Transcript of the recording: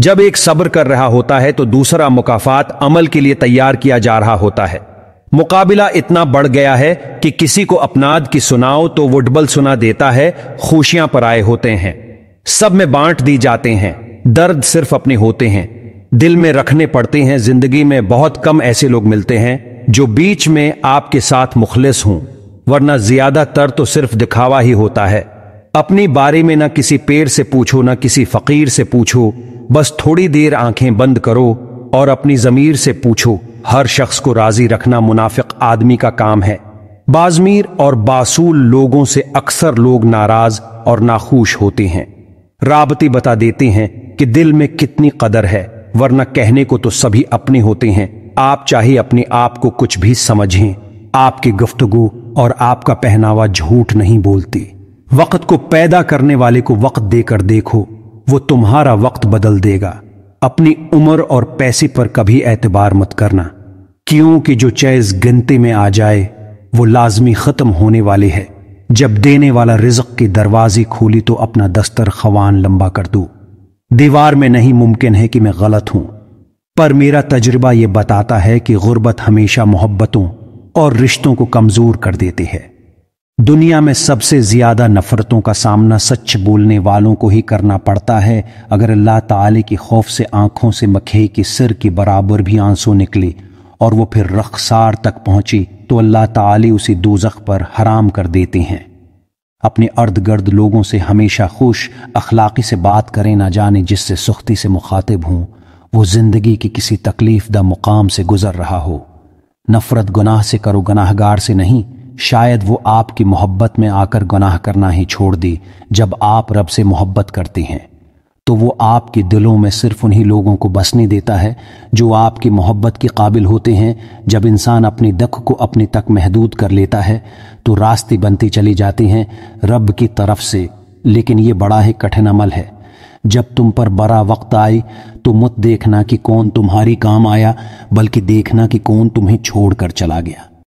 जब एक सब्र कर रहा होता है तो दूसरा मुकाफात अमल के लिए तैयार किया जा रहा होता है। मुकाबिला इतना बढ़ गया है कि किसी को अपनाद की सुनाओ तो वो डबल सुना देता है। खुशियां पर आए होते हैं, सब में बांट दी जाते हैं, दर्द सिर्फ अपने होते हैं, दिल में रखने पड़ते हैं। जिंदगी में बहुत कम ऐसे लोग मिलते हैं जो बीच में आपके साथ मुखलिस हों, वरना ज्यादातर तो सिर्फ दिखावा ही होता है। अपनी बारे में ना किसी पेड़ से पूछो, ना किसी फकीर से पूछो, बस थोड़ी देर आंखें बंद करो और अपनी जमीर से पूछो। हर शख्स को राजी रखना मुनाफिक आदमी का काम है। बाज़मीर और बासूल लोगों से अक्सर लोग नाराज और नाखुश होते हैं। राबती बता देते हैं कि दिल में कितनी कदर है, वरना कहने को तो सभी अपने होते हैं। आप चाहे अपने आप को कुछ भी समझें, आपकी गुफ्तगू और आपका पहनावा झूठ नहीं बोलती। वक्त को पैदा करने वाले को वक्त देकर देखो, वो तुम्हारा वक्त बदल देगा। अपनी उम्र और पैसे पर कभी एतबार मत करना, क्योंकि जो चीज गिनती में आ जाए वो लाजमी खत्म होने वाली है। जब देने वाला रिज़्क़ की दरवाजे खोली तो अपना दस्तरख़वान लंबा कर दो। दीवार में नहीं मुमकिन है कि मैं गलत हूं, पर मेरा तजुर्बा यह बताता है कि गुर्बत हमेशा मोहब्बतों और रिश्तों को कमजोर कर देती है। दुनिया में सबसे ज्यादा नफरतों का सामना सच बोलने वालों को ही करना पड़ता है। अगर अल्लाह ताला की खौफ से आंखों से मक्खी की सिर के बराबर भी आंसू निकले और वो फिर रख्सार तक पहुंची तो अल्लाह ताला उसे दोज़ख पर हराम कर देते हैं। अपने अर्द गर्द लोगों से हमेशा खुश अखलाकी से बात करें, ना जाने जिससे सुख्ती से मुखातिब हों वो जिंदगी की किसी तकलीफ दा मुकाम से गुजर रहा हो। नफरत गुनाह से करो, गुनाहगार से नहीं। शायद वो आपकी मोहब्बत में आकर गुनाह करना ही छोड़ दे। जब आप रब से मोहब्बत करते हैं तो वो आपके दिलों में सिर्फ उन्हीं लोगों को बसने देता है जो आपकी मोहब्बत के काबिल होते हैं। जब इंसान अपनी दख को अपने तक महदूद कर लेता है तो रास्ते बनते चले जाते हैं रब की तरफ से। लेकिन ये बड़ा ही कठिन अमल है। जब तुम पर बड़ा वक्त आए तो मत देखना कि कौन तुम्हारी काम आया, बल्कि देखना कि कौन तुम्हें छोड़ कर चला गया।